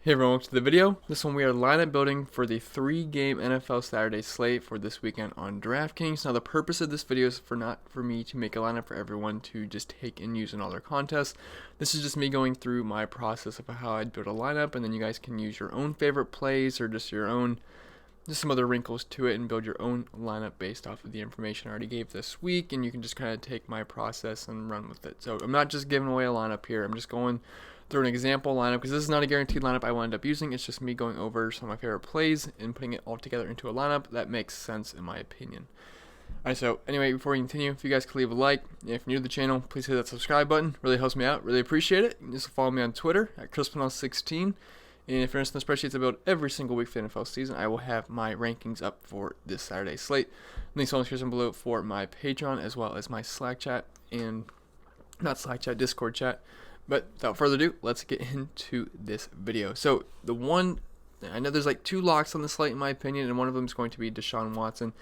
Hey everyone, welcome to the video. This one we are lineup building for the 3-game NFL Saturday slate for this weekend on Draftkings. Now the purpose of this video is not for me to make a lineup for everyone to just take and use in all their contests. This is just me going through my process of how I'd build a lineup, and then you guys can use your own favorite plays or just some other wrinkles to it and build your own lineup based off of the information I already gave this week, and you can just kind of take my process and run with it. So I'm not just giving away a lineup here. I'm just going through an example lineup because this is not a guaranteed lineup I will end up using. It's just me going over some of my favorite plays and putting it all together into a lineup that makes sense in my opinion. Alright, so anyway, before we continue, if you guys could leave a like, if you're new to the channel, please hit that subscribe button. Really helps me out. Really appreciate it. You can just follow me on Twitter at Crispinell16. And if you're interested in the spreadsheets I build every single week for the NFL season, I will have my rankings up for this Saturday slate. Links on the description below for my Patreon as well as my Slack chat and Discord chat. But without further ado, let's get into this video. So I know there's like two locks on the slate in my opinion, and one of them is going to be Deshaun Watson.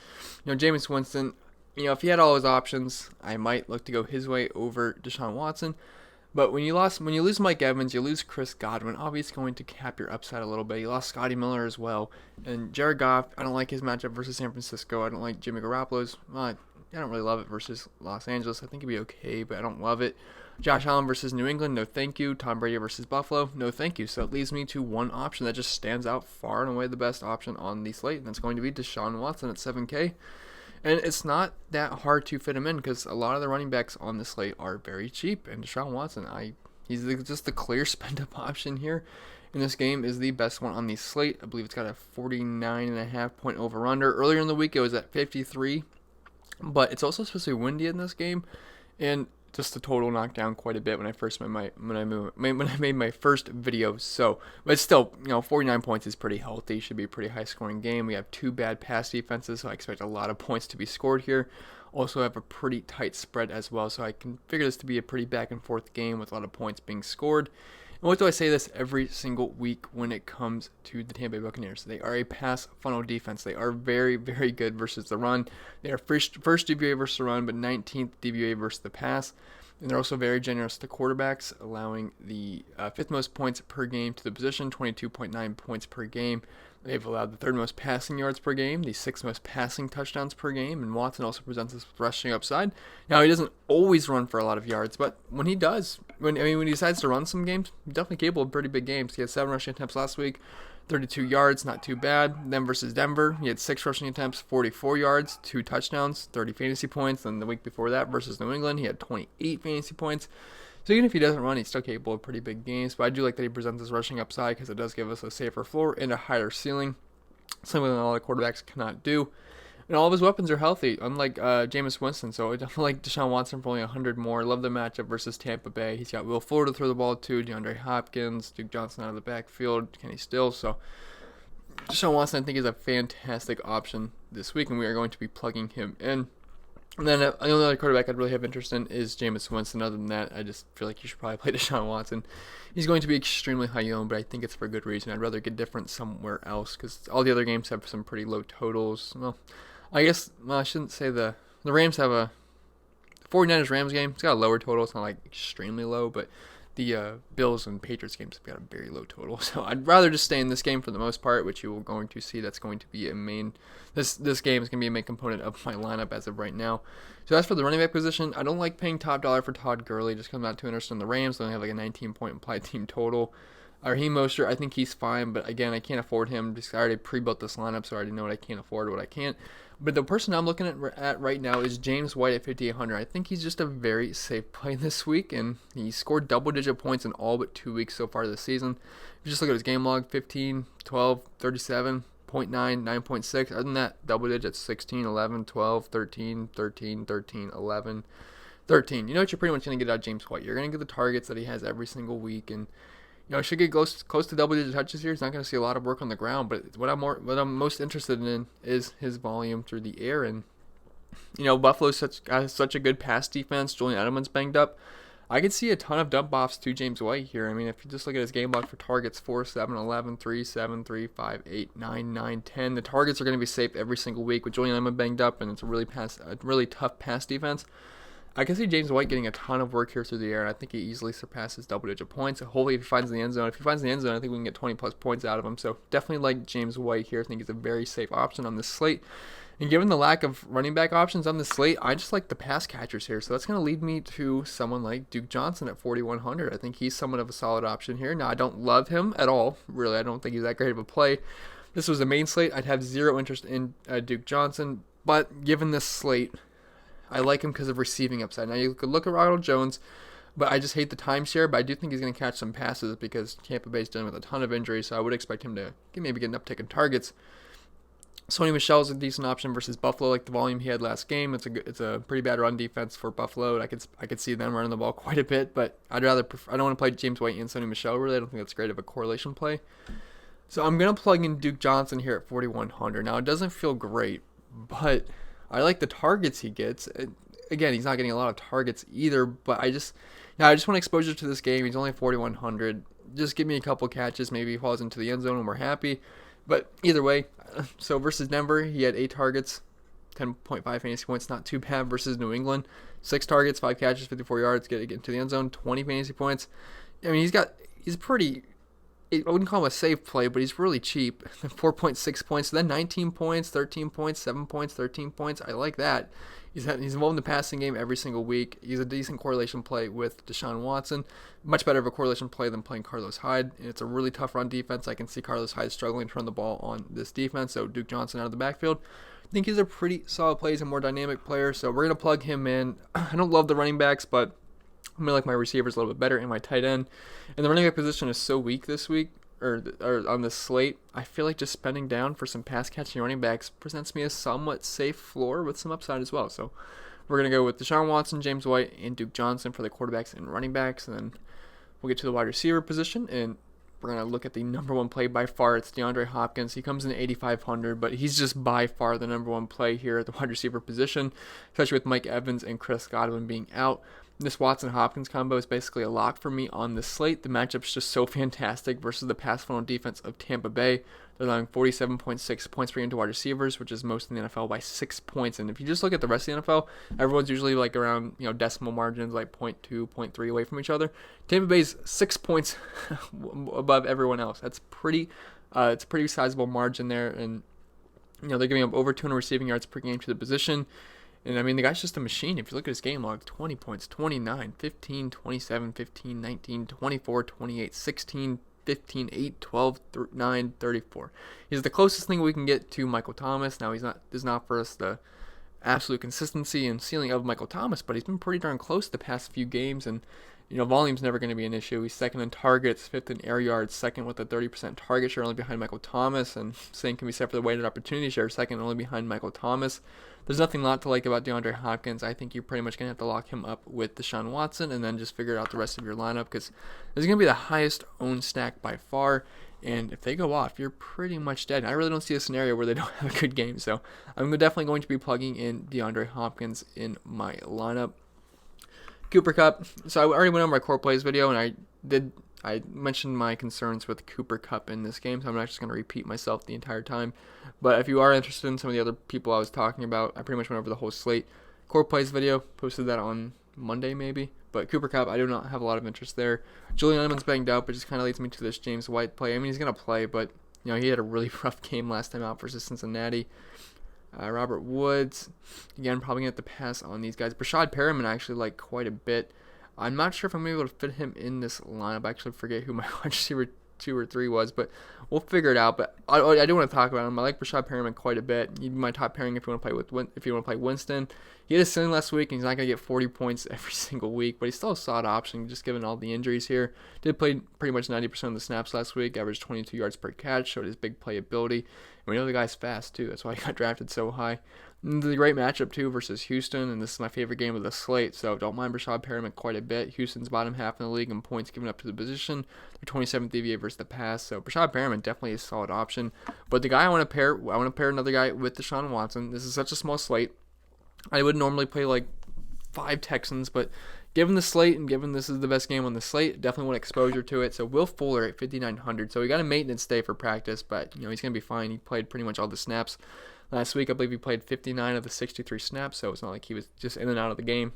Jameis Winston, if he had all his options, I might look to go his way over Deshaun Watson. But when you lose Mike Evans, you lose Chris Godwin. Obviously going to cap your upside a little bit. You lost Scotty Miller as well. And Jared Goff, I don't like his matchup versus San Francisco. I don't like Jimmy Garoppolo's. I don't really love it versus Los Angeles. I think it'd be okay, but I don't love it. Josh Allen versus New England, no thank you. Tom Brady versus Buffalo, no thank you. So it leaves me to one option that just stands out far and away the best option on the slate, and that's going to be Deshaun Watson at 7K. And it's not that hard to fit him in because a lot of the running backs on the slate are very cheap. And Deshaun Watson, he's just the clear spend-up option here. And this game is the best one on the slate. I believe it's got a 49.5 point over/under. Earlier in the week, it was at 53. But it's also supposed to be windy in this game. And just the total knocked down quite a bit when I made my first video. So, but still, 49 points is pretty healthy. Should be a pretty high scoring game. We have two bad pass defenses, so I expect a lot of points to be scored here. Also have a pretty tight spread as well, so I can figure this to be a pretty back and forth game with a lot of points being scored. And what do I say this every single week when it comes to the Tampa Bay Buccaneers? They are a pass funnel defense. They are very, very good versus the run. They are first DVOA versus the run, but 19th DVOA versus the pass. And they're also very generous to quarterbacks, allowing the fifth most points per game to the position, 22.9 points per game. They've allowed the third most passing yards per game, the sixth most passing touchdowns per game, and Watson also presents this rushing upside. Now, he doesn't always run for a lot of yards, but when he does, when he decides to run some games, he's definitely capable of pretty big games. He had 7 rushing attempts last week, 32 yards, not too bad. Then versus Denver, he had 6 rushing attempts, 44 yards, 2 touchdowns, 30 fantasy points. Then the week before that versus New England, he had 28 fantasy points. So even if he doesn't run, he's still capable of pretty big games. But I do like that he presents this rushing upside because it does give us a safer floor and a higher ceiling, something that a lot of quarterbacks cannot do. And all of his weapons are healthy, unlike Jameis Winston. So I definitely like Deshaun Watson for only 100 more. Love the matchup versus Tampa Bay. He's got Will Fuller to throw the ball to, DeAndre Hopkins, Duke Johnson out of the backfield, Kenny Stills. So Deshaun Watson, I think, is a fantastic option this week, and we are going to be plugging him in. And then the only other quarterback I'd really have interest in is Jameis Winston. Other than that, I just feel like you should probably play Deshaun Watson. He's going to be extremely high owned, but I think it's for good reason. I'd rather get different somewhere else because all the other games have some pretty low totals. Well, I shouldn't say the Rams have a 49ers-Rams game. It's got a lower total. It's not like extremely low, but the Bills and Patriots games have got a very low total. So I'd rather just stay in this game for the most part, which you are going to see that's going to be a main. This game is going to be a main component of my lineup as of right now. So as for the running back position, I don't like paying top dollar for Todd Gurley just because I'm not too interested in the Rams. They only have like a 19-point implied team total. Raheem Mostert, I think he's fine, but again, I can't afford him. I already pre-built this lineup, so I already know what I can't afford, what I can't. But the person I'm looking at right now is James White at 5,800. I think he's just a very safe play this week, and he scored double-digit points in all but 2 weeks so far this season. If you just look at his game log, 15, 12, 37, 0.9, 9.6. Other than that, double digits, 16, 11, 12, 13, 13, 13, 11, 13. You know what you're pretty much going to get out of James White. You're going to get the targets that he has every single week, and should get close to double-digit touches here. He's not going to see a lot of work on the ground, but what I'm most interested in is his volume through the air. And Buffalo's such a good pass defense. Julian Edelman's banged up. I could see a ton of dump offs to James White here. I mean, if you just look at his game log for targets, 4, 7, 11, 3, 7, 3, 5, 8, 9, 9, 10. The targets are going to be safe every single week with Julian Edelman banged up, and it's a really tough pass defense. I can see James White getting a ton of work here through the air, and I think he easily surpasses double-digit points. Hopefully, if he finds the end zone, I think we can get 20-plus points out of him. So definitely like James White here. I think he's a very safe option on this slate. And given the lack of running back options on the slate, I just like the pass catchers here. So that's going to lead me to someone like Duke Johnson at 4,100. I think he's somewhat of a solid option here. Now, I don't love him at all. Really, I don't think he's that great of a play. This was the main slate. I'd have zero interest in Duke Johnson. But given this slate, I like him because of receiving upside. Now, you could look at Ronald Jones, but I just hate the timeshare. But I do think he's going to catch some passes because Tampa Bay's dealing with a ton of injuries. So I would expect him to maybe get an uptick in targets. Sony Michel's a decent option versus Buffalo, like the volume he had last game. It's a pretty bad run defense for Buffalo. I could see them running the ball quite a bit, but I don't want to play James White and Sony Michel. Really, I don't think that's great of a correlation play. So I'm gonna plug in Duke Johnson here at 4,100. Now it doesn't feel great, but I like the targets he gets. Again, he's not getting a lot of targets either, but I just want exposure to this game. He's only 4,100. Just give me a couple catches. Maybe he falls into the end zone and we're happy. But either way, so versus Denver, he had 8 targets, 10.5 fantasy points, not too bad. Versus New England, 6 targets, 5 catches, 54 yards, get into the end zone, 20 fantasy points. I mean, he's pretty, I wouldn't call him a safe play, but he's really cheap. 4.6 points, then 19 points, 13 points, 7 points, 13 points. I like that. He's involved in the passing game every single week. He's a decent correlation play with Deshaun Watson. Much better of a correlation play than playing Carlos Hyde. And it's a really tough run defense. I can see Carlos Hyde struggling to run the ball on this defense. So Duke Johnson out of the backfield. I think he's a pretty solid play. He's a more dynamic player. So we're going to plug him in. I don't love the running backs, but I'm going to like my receivers a little bit better and my tight end. And the running back position is so weak this week. Or on this slate, I feel like just spending down for some pass catching running backs presents me a somewhat safe floor with some upside as well. So we're going to go with Deshaun Watson, James White, and Duke Johnson for the quarterbacks and running backs. And then we'll get to the wide receiver position, and we're going to look at the number one play by far. It's DeAndre Hopkins. He comes in at 8,500, but he's just by far the number one play here at the wide receiver position, especially with Mike Evans and Chris Godwin being out. This Watson-Hopkins combo is basically a lock for me on this slate. The matchup's just so fantastic versus the pass funnel defense of Tampa Bay. They're allowing 47.6 points per game to wide receivers, which is most in the NFL by 6 points. And if you just look at the rest of the NFL, everyone's usually like around decimal margins like 0.2, 0.3 away from each other. Tampa Bay's 6 points above everyone else. That's it's a pretty sizable margin there, and they're giving up over 200 receiving yards per game to the position. And, I mean, the guy's just a machine. If you look at his game log, 20 points, 29, 15, 27, 15, 19, 24, 28, 16, 15, 8, 12, 9, 34. He's the closest thing we can get to Michael Thomas. Now, this is not for us the absolute consistency and ceiling of Michael Thomas, but he's been pretty darn close the past few games. And, volume's never going to be an issue. He's second in targets, fifth in air yards, second with a 30% target share, only behind Michael Thomas. And same can be said for the weighted opportunity share, second only behind Michael Thomas. There's nothing not to like about DeAndre Hopkins. I think you're pretty much going to have to lock him up with Deshaun Watson and then just figure out the rest of your lineup because this is going to be the highest owned stack by far. And if they go off, you're pretty much dead. I really don't see a scenario where they don't have a good game. So I'm definitely going to be plugging in DeAndre Hopkins in my lineup. Cooper Kupp. So I already went over my core plays video, and I mentioned my concerns with Cooper Kupp in this game, so I'm not just going to repeat myself the entire time. But if you are interested in some of the other people I was talking about, I pretty much went over the whole slate. Core plays video, posted that on Monday maybe. But Cooper Kupp, I do not have a lot of interest there. Julian Edelman's banged out, but just kind of leads me to this James White play. I mean, he's going to play, but he had a really rough game last time out versus Cincinnati. Robert Woods, again, probably going to have to pass on these guys. Brashad Perriman I actually like quite a bit. I'm not sure if I'm able to fit him in this lineup. I actually forget who my wide receiver 2 or 3 was, but we'll figure it out. But I do want to talk about him. I like Brashad Perriman quite a bit. He'd be my top pairing if you want to play Winston. He had a ceiling last week, and he's not going to get 40 points every single week, but he's still a solid option, just given all the injuries here. Did play pretty much 90% of the snaps last week, averaged 22 yards per catch, showed his big playability. And we know the guy's fast, too. That's why he got drafted so high. And the great matchup, too, versus Houston, and this is my favorite game of the slate, so don't mind Brashad Perriman quite a bit. Houston's bottom half in the league in points given up to the position. They're 27th DVA versus the pass, so Brashad Perriman definitely is a solid option. But the guy I want to pair another guy with Deshaun Watson. This is such a small slate. I would normally play like 5 Texans, but given the slate and given this is the best game on the slate, definitely want exposure to it. So Will Fuller at 5,900. So we got a maintenance day for practice, but he's going to be fine. He played pretty much all the snaps Last week, I believe he played 59 of the 63 snaps, so it's not like he was just in and out of the game.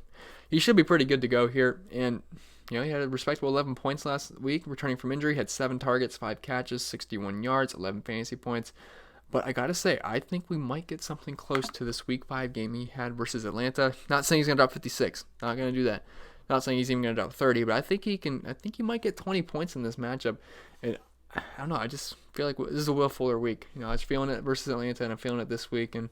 He should be pretty good to go here, and he had a respectable 11 points last week, returning from injury. Had 7 targets, 5 catches, 61 yards, 11 fantasy points. But I gotta say, I think we might get something close to this Week 5 game he had versus Atlanta. Not saying he's gonna drop 56. Not gonna do that. Not saying he's even gonna drop 30, but I think he can. I think he might get 20 points in this matchup. And I don't know. I just feel like this is a Will Fuller week. I was feeling it versus Atlanta, and I'm feeling it this week. And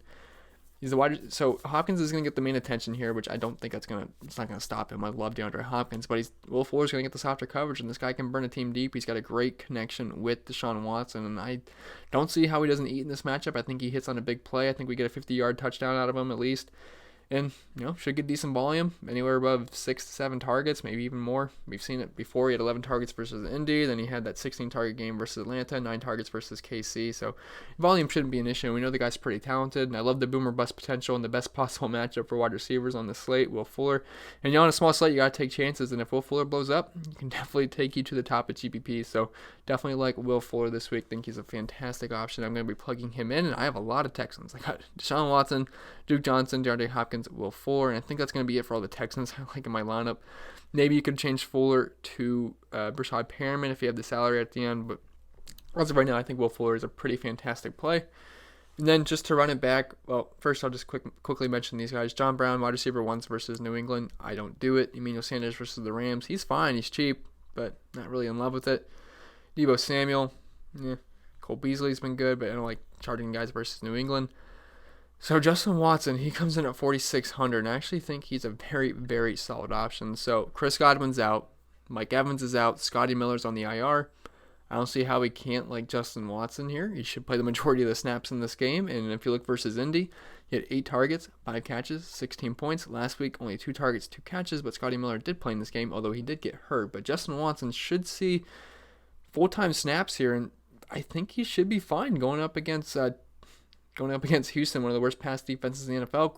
he's the wide. So Hopkins is gonna get the main attention here, which I don't think it's not gonna stop him. I love DeAndre Hopkins, but Will Fuller's gonna get the softer coverage, and this guy can burn a team deep. He's got a great connection with Deshaun Watson, and I don't see how he doesn't eat in this matchup. I think he hits on a big play. I think we get a 50-yard touchdown out of him at least. And, should get decent volume, anywhere above 6 to 7 targets, maybe even more. We've seen it before. He had 11 targets versus Indy. Then he had that 16-target game versus Atlanta, 9 targets versus KC. So volume shouldn't be an issue. We know the guy's pretty talented, and I love the boomer bust potential and the best possible matchup for wide receivers on the slate, Will Fuller. And on a small slate, you got to take chances. And if Will Fuller blows up, he can definitely take you to the top of GPP. So definitely like Will Fuller this week. Think he's a fantastic option. I'm going to be plugging him in, and I have a lot of Texans. I got Deshaun Watson, Duke Johnson, DeAndre Hopkins, Will Fuller, and I think that's going to be it for all the Texans I like in my lineup. Maybe you could change Fuller to Brashad Perriman if you have the salary at the end, but as of right now, I think Will Fuller is a pretty fantastic play. And then just to run it back, well, first I'll just quickly mention these guys. John Brown, wide receiver 1 versus New England. I don't do it. Emmanuel Sanders versus the Rams. He's fine. He's cheap, but not really in love with it. Deebo Samuel. Cole Beasley's been good, but I don't like charging guys versus New England. So Justin Watson, he comes in at 4,600, and I actually think he's a very, very solid option. So Chris Godwin's out, Mike Evans is out, Scotty Miller's on the IR. I don't see how he can't like Justin Watson here. He should play the majority of the snaps in this game, and if you look versus Indy, he had 8 targets, 5 catches, 16 points. Last week, only 2 targets, 2 catches, but Scotty Miller did play in this game, although he did get hurt. But Justin Watson should see full-time snaps here, and I think he should be fine going up against Houston, one of the worst pass defenses in the NFL.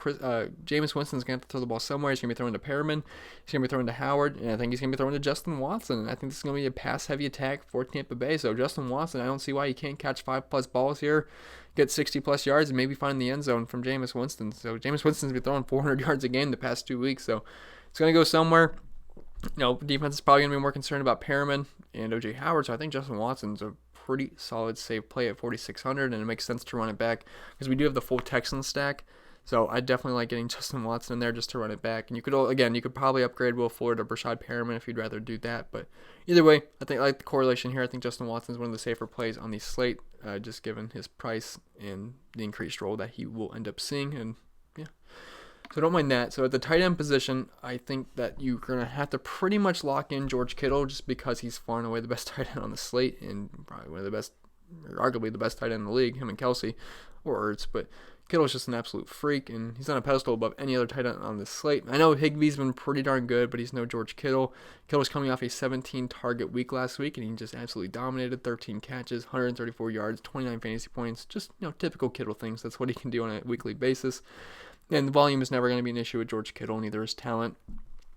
Jameis Winston's going to have to throw the ball somewhere. He's going to be throwing to Perriman. He's going to be throwing to Howard. And I think he's going to be throwing to Justin Watson. And I think this is going to be a pass-heavy attack for Tampa Bay. So Justin Watson, I don't see why he can't catch 5+ balls here, get 60+ yards, and maybe find the end zone from Jameis Winston. So Jameis Winston's been throwing 400 yards a game the past 2 weeks. So it's going to go somewhere. Defense is probably going to be more concerned about Perriman and O.J. Howard. So I think Justin Watson's a pretty solid save play at 4,600, and it makes sense to run it back because we do have the full Texans stack. So I definitely like getting Justin Watson in there just to run it back. And you could probably upgrade Will Fuller to Brashad Perriman if you'd rather do that. But either way, I think I like the correlation here. I think Justin Watson is one of the safer plays on the slate, just given his price and the increased role that he will end up seeing. And so don't mind that. So at the tight end position, I think that you're going to have to pretty much lock in George Kittle just because he's far and away the best tight end on the slate and probably one of the best, or arguably the best tight end in the league, him and Kelsey or Ertz. But Kittle's just an absolute freak, and he's on a pedestal above any other tight end on the slate. I know Higbee's been pretty darn good, but he's no George Kittle. Kittle's coming off a 17-target week last week, and he just absolutely dominated. 13 catches, 134 yards, 29 fantasy points. Just, typical Kittle things. That's what he can do on a weekly basis. And the volume is never going to be an issue with George Kittle, neither is talent.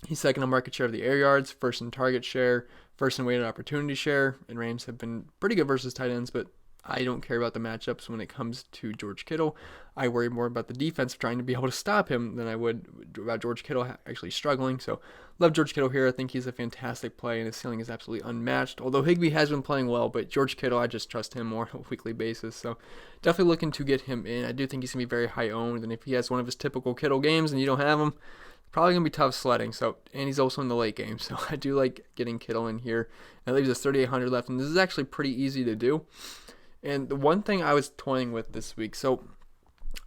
He's second in market share of the air yards, first in target share, first in weighted opportunity share, and Rams have been pretty good versus tight ends, but I don't care about the matchups when it comes to George Kittle. I worry more about the defense trying to be able to stop him than I would about George Kittle actually struggling. So love George Kittle here. I think he's a fantastic play, and his ceiling is absolutely unmatched. Although Higbee has been playing well, but George Kittle, I just trust him more on a weekly basis. So definitely looking to get him in. I do think he's going to be very high owned, and if he has one of his typical Kittle games and you don't have him, probably going to be tough sledding. So, and he's also in the late game, so I do like getting Kittle in here. That leaves us 3,800 left, and this is actually pretty easy to do. And the one thing I was toying with this week, so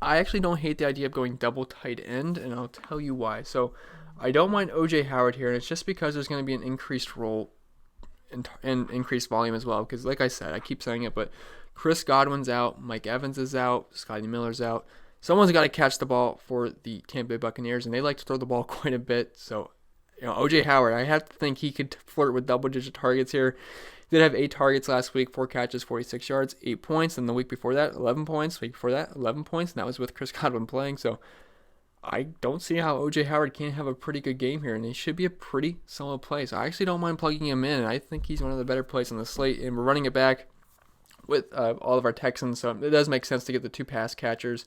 I actually don't hate the idea of going double tight end, and I'll tell you why. So I don't mind O.J. Howard here, and it's just because there's going to be an increased role and increased volume as well. Because like I said, I keep saying it, but Chris Godwin's out, Mike Evans is out, Scotty Miller's out. Someone's got to catch the ball for the Tampa Bay Buccaneers, and they like to throw the ball quite a bit. So, O.J. Howard, I have to think he could flirt with double-digit targets here. He did have 8 targets last week, 4 catches, 46 yards, 8 points. And the week before that, 11 points. Week before that, 11 points. And that was with Chris Godwin playing. So I don't see how O.J. Howard can't have a pretty good game here. And he should be a pretty solid play. So I actually don't mind plugging him in. I think he's one of the better plays on the slate. And we're running it back. with all of our Texans, so it does make sense to get the 2 pass catchers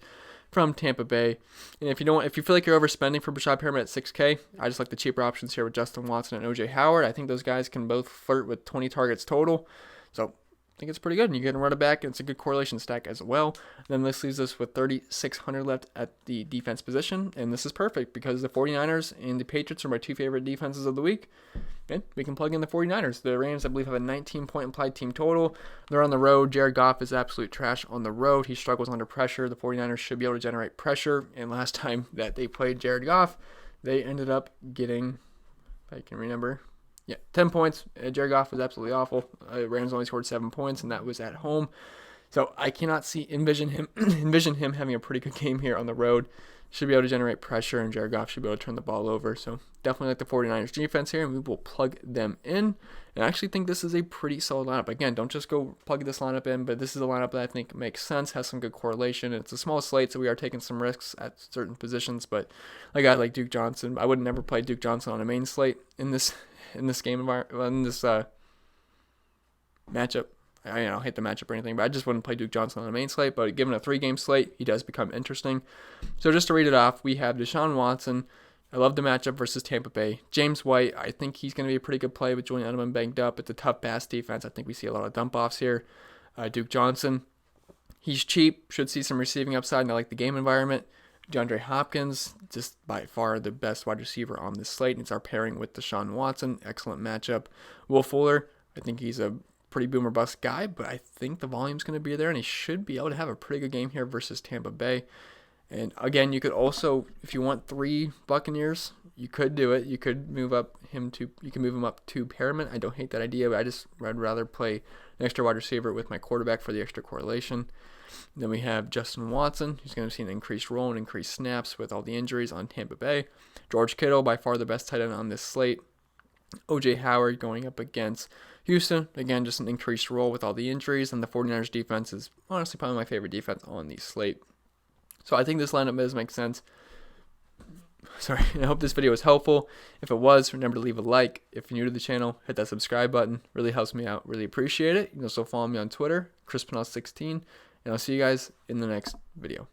from Tampa Bay. And if you feel like you're overspending for Brashad Perriman at 6K, I just like the cheaper options here with Justin Watson and OJ Howard. I think those guys can both flirt with 20 targets total, so I think it's pretty good. And you can run it back, and it's a good correlation stack as well. Then this leaves us with 3,600 left at the defense position, and this is perfect because the 49ers and the Patriots are my 2 favorite defenses of the week. And we can plug in the 49ers. The Rams, I believe, have a 19-point implied team total. They're on the road. Jared Goff is absolute trash on the road. He struggles under pressure. The 49ers should be able to generate pressure. And last time that they played Jared Goff, they ended up getting, if I can remember, 10 points. Jared Goff was absolutely awful. Rams only scored 7 points, and that was at home. So I cannot envision him having a pretty good game here on the road. Should be able to generate pressure, and Jared Goff should be able to turn the ball over. So definitely like the 49ers defense here, and we will plug them in. And I actually think this is a pretty solid lineup. Again, don't just go plug this lineup in, but this is a lineup that I think makes sense, has some good correlation. It's a small slate, so we are taking some risks at certain positions. But a guy like Duke Johnson, I would never play Duke Johnson on a main slate in this game environment, in this matchup. I don't hate the matchup or anything, but I just wouldn't play Duke Johnson on the main slate. But given a 3-game slate, he does become interesting. So just to read it off, we have Deshaun Watson. I love the matchup versus Tampa Bay. James White, I think he's going to be a pretty good play with Julian Edelman banged up. It's a tough pass defense. I think we see a lot of dump-offs here. Duke Johnson, he's cheap, should see some receiving upside, and I like the game environment. DeAndre Hopkins, just by far the best wide receiver on this slate, and it's our pairing with Deshaun Watson. Excellent matchup. Will Fuller, I think he's a pretty boomer bust guy, but I think the volume's going to be there, and he should be able to have a pretty good game here versus Tampa Bay. And again, you could also, if you want 3 Buccaneers, you could do it. You could move up you can move him up to Perriman. I don't hate that idea, but I'd rather play an extra wide receiver with my quarterback for the extra correlation. And then we have Justin Watson, who's going to see an increased role and increased snaps with all the injuries on Tampa Bay. George Kittle, by far the best tight end on this slate. OJ Howard going up against Houston. Again, just an increased role with all the injuries, and the 49ers defense is honestly probably my favorite defense on the slate. So I think this lineup does make sense. Sorry, I hope this video was helpful. If it was, remember to leave a like. If you're new to the channel, hit that subscribe button. Really helps me out. Really appreciate it. You can also follow me on Twitter, ChrisPennell16, and I'll see you guys in the next video.